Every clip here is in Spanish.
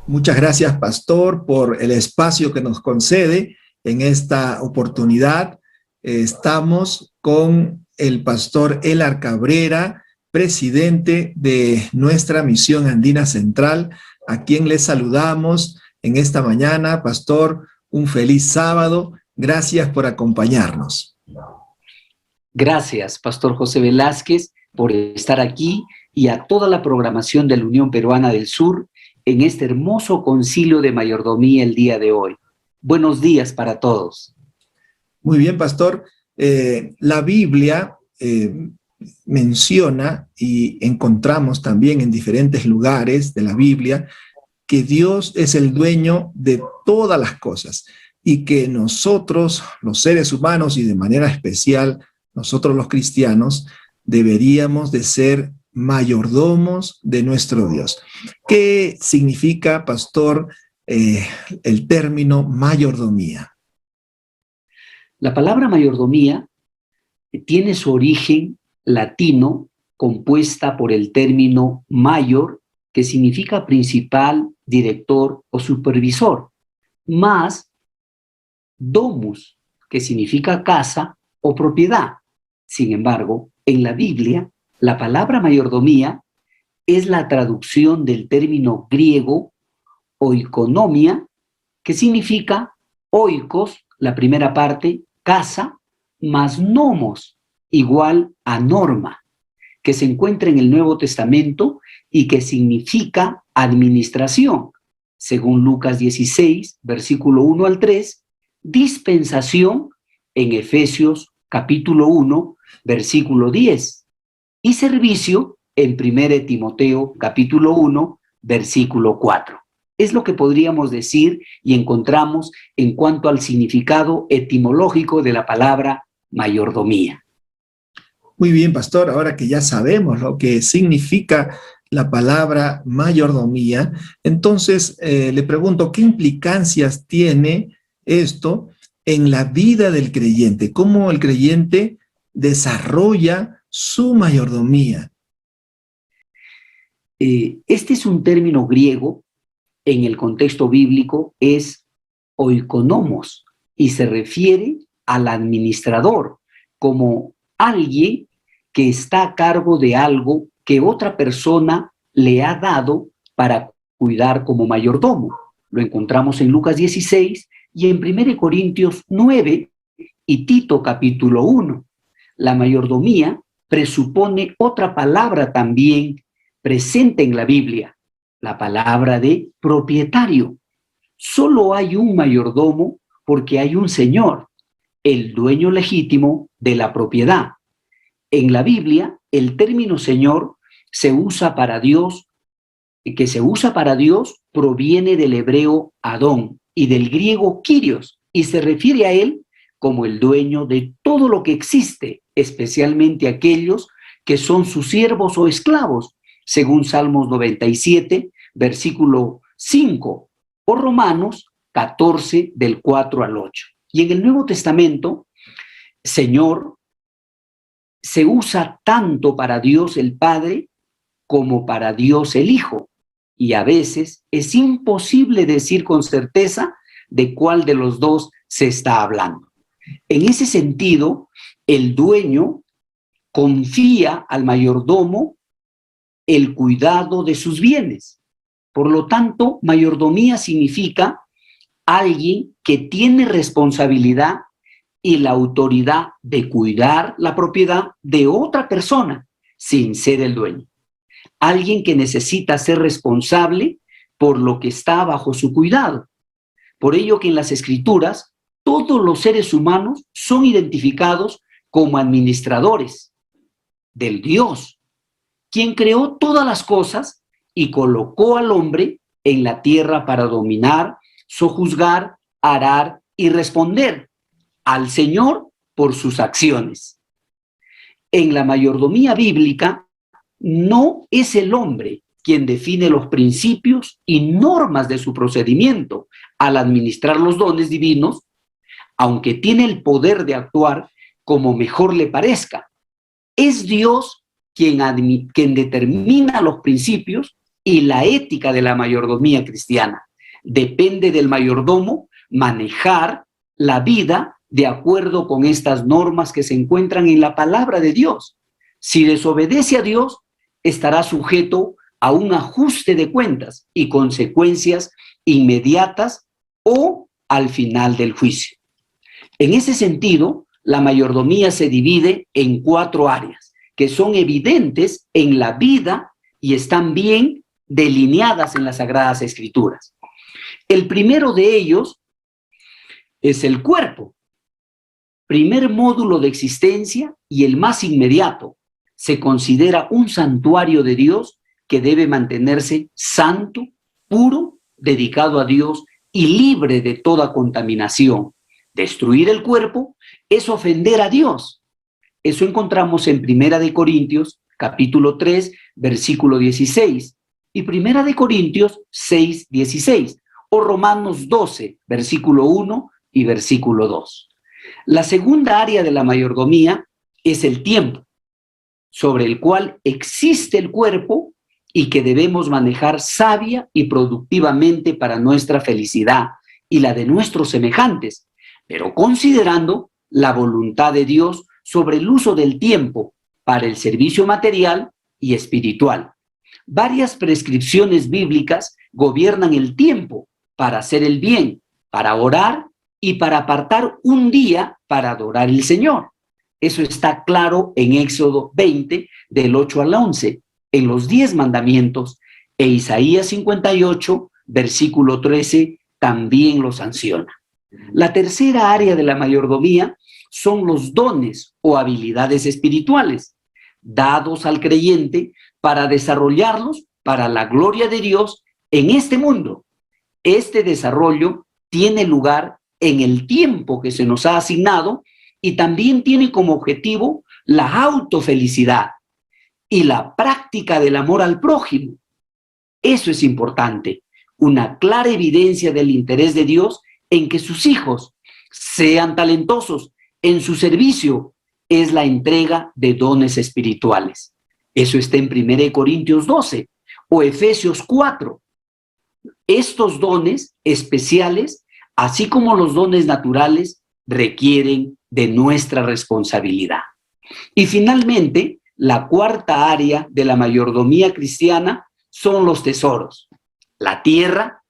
Muchas gracias, pastor, por el espacio que nos concede en esta oportunidad. Estamos con el pastor Elar Cabrera, presidente de nuestra Misión Andina Central, a quien le saludamos en esta mañana. Pastor, un feliz sábado. Gracias por acompañarnos. Gracias, Pastor José Velázquez, por estar aquí y a toda la programación de la Unión Peruana del Sur en este hermoso concilio de mayordomía el día de hoy. Buenos días para todos. Muy bien, pastor. La Biblia menciona y encontramos también en diferentes lugares de la Biblia que Dios es el dueño de todas las cosas y que nosotros, los seres humanos y de manera especial nosotros los cristianos, deberíamos de ser mayordomos de nuestro Dios. ¿Qué significa, pastor, el término mayordomía? La palabra mayordomía tiene su origen latino compuesta por el término mayor, que significa principal, director o supervisor, más domus, que significa casa o propiedad. Sin embargo, en la Biblia, la palabra mayordomía es la traducción del término griego oikonomia, que significa oikos, la primera parte, casa, más nomos, igual a norma, que se encuentra en el Nuevo Testamento y que significa administración, según Lucas 16, versículo 1 al 3, dispensación en Efesios capítulo 1, versículo 10, y servicio en 1 Timoteo capítulo 1, versículo 4. Es lo que podríamos decir y encontramos en cuanto al significado etimológico de la palabra mayordomía. Muy bien, pastor, ahora que ya sabemos lo que significa la palabra mayordomía, entonces le pregunto, ¿qué implicancias tiene esto en la vida del creyente? ¿Cómo el creyente desarrolla su mayordomía? Este es un término griego, en el contexto bíblico es oikonomos y se refiere al administrador como alguien que está a cargo de algo que otra persona le ha dado para cuidar como mayordomo. Lo encontramos en Lucas 16 y en 1 Corintios 9 y Tito capítulo 1. La mayordomía presupone otra palabra también presente en la Biblia, la palabra de propietario. Solo hay un mayordomo porque hay un señor, el dueño legítimo de la propiedad. En la Biblia, el término señor se usa para Dios, proviene del hebreo Adón y del griego Kyrios, y se refiere a él como el dueño de todo lo que existe, especialmente aquellos que son sus siervos o esclavos, según Salmos 97, versículo 5, o Romanos 14, del 4 al 8. Y en el Nuevo Testamento, Señor se usa tanto para Dios el Padre como para Dios el Hijo. Y a veces es imposible decir con certeza de cuál de los dos se está hablando. En ese sentido, el dueño confía al mayordomo el cuidado de sus bienes. Por lo tanto, mayordomía significa alguien que tiene responsabilidad y la autoridad de cuidar la propiedad de otra persona sin ser el dueño. Alguien que necesita ser responsable por lo que está bajo su cuidado. Por ello que en las Escrituras todos los seres humanos son identificados como administradores del Dios, quien creó todas las cosas y colocó al hombre en la tierra para dominar, sojuzgar, arar y responder al Señor por sus acciones. En la mayordomía bíblica, no es el hombre quien define los principios y normas de su procedimiento al administrar los dones divinos, aunque tiene el poder de actuar como mejor le parezca. Es Dios quien determina los principios y la ética de la mayordomía cristiana. Depende del mayordomo manejar la vida de acuerdo con estas normas que se encuentran en la palabra de Dios. Si desobedece a Dios, estará sujeto a un ajuste de cuentas y consecuencias inmediatas o al final del juicio. En ese sentido, la mayordomía se divide en 4 áreas que son evidentes en la vida y están bien delineadas en las Sagradas Escrituras. El primero de ellos es el cuerpo, primer módulo de existencia y el más inmediato. Se considera un santuario de Dios que debe mantenerse santo, puro, dedicado a Dios y libre de toda contaminación. Destruir el cuerpo es ofender a Dios. Eso encontramos en 1 Corintios, capítulo 3, versículo 16, y 1 Corintios 6, 16, o Romanos 12, versículo 1 y versículo 2. La segunda área de la mayordomía es el tiempo, sobre el cual existe el cuerpo y que debemos manejar sabia y productivamente para nuestra felicidad y la de nuestros semejantes, pero considerando la voluntad de Dios sobre el uso del tiempo para el servicio material y espiritual. Varias prescripciones bíblicas gobiernan el tiempo para hacer el bien, para orar y para apartar un día para adorar al Señor. Eso está claro en Éxodo 20, del 8 al 11, en los 10 mandamientos, e Isaías 58, versículo 13, también lo sanciona. La tercera área de la mayordomía son los dones o habilidades espirituales, dados al creyente para desarrollarlos para la gloria de Dios en este mundo. Este desarrollo tiene lugar en el tiempo que se nos ha asignado y también tiene como objetivo la autofelicidad y la práctica del amor al prójimo. Eso es importante, una clara evidencia del interés de Dios en que sus hijos sean talentosos en su servicio es la entrega de dones espirituales. Eso está en 1 Corintios 12 o Efesios 4. Estos dones especiales, así como los dones naturales, requieren de nuestra responsabilidad. Y finalmente, la cuarta área de la mayordomía cristiana son los tesoros. La tierra,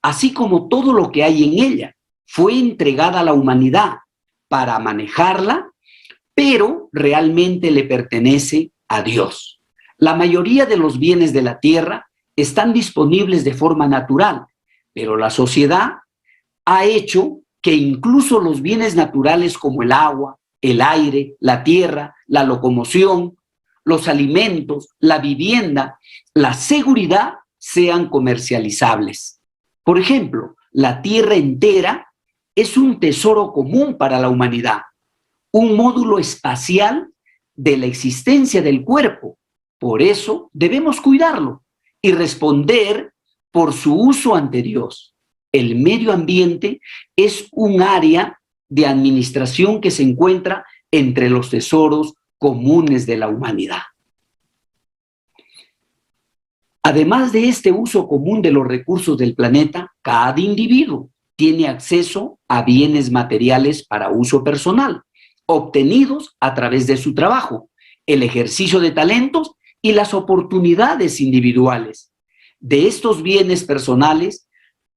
así como todo lo que hay en ella, fue entregada a la humanidad para manejarla, pero realmente le pertenece a Dios. La mayoría de los bienes de la tierra están disponibles de forma natural, pero la sociedad ha hecho que incluso los bienes naturales como el agua, el aire, la tierra, la locomoción, los alimentos, la vivienda, la seguridad sean comercializables. Por ejemplo, la tierra entera es un tesoro común para la humanidad, un módulo espacial de la existencia del cuerpo. Por eso debemos cuidarlo y responder por su uso ante Dios. El medio ambiente es un área de administración que se encuentra entre los tesoros comunes de la humanidad. Además de este uso común de los recursos del planeta, cada individuo tiene acceso a bienes materiales para uso personal, obtenidos a través de su trabajo, el ejercicio de talentos y las oportunidades individuales. De estos bienes personales,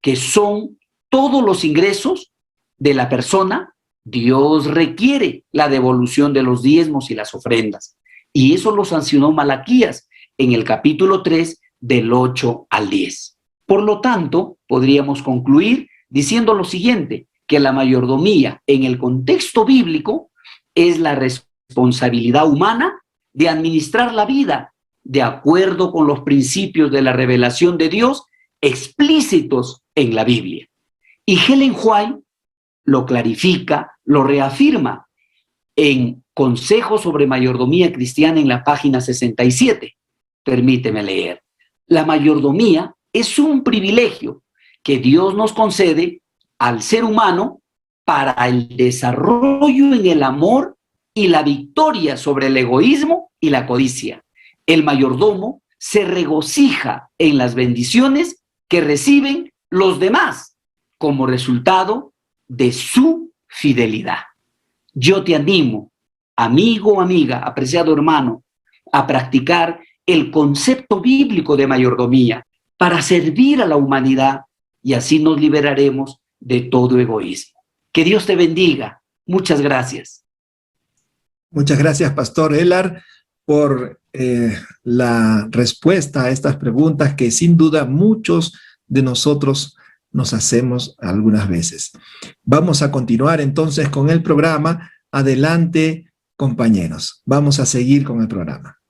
que son todos los ingresos de la persona, Dios requiere la devolución de los diezmos y las ofrendas. Y eso lo sancionó Malaquías en el capítulo 3, del 8 al 10. Por lo tanto, podríamos concluir diciendo lo siguiente, que la mayordomía en el contexto bíblico es la responsabilidad humana de administrar la vida de acuerdo con los principios de la revelación de Dios explícitos en la Biblia. Y Ellen White lo clarifica, lo reafirma en Consejos sobre Mayordomía Cristiana en la página 67. Permíteme leer. La mayordomía es un privilegio que Dios nos concede al ser humano para el desarrollo en el amor y la victoria sobre el egoísmo y la codicia. El mayordomo se regocija en las bendiciones que reciben los demás como resultado de su fidelidad. Yo te animo, amigo o amiga, apreciado hermano, a practicar el concepto bíblico de mayordomía para servir a la humanidad, y así nos liberaremos de todo egoísmo. Que Dios te bendiga. Muchas gracias. Muchas gracias, Pastor Elar, por la respuesta a estas preguntas que sin duda muchos de nosotros nos hacemos algunas veces. Vamos a continuar entonces con el programa. Adelante, compañeros. Vamos a seguir con el programa.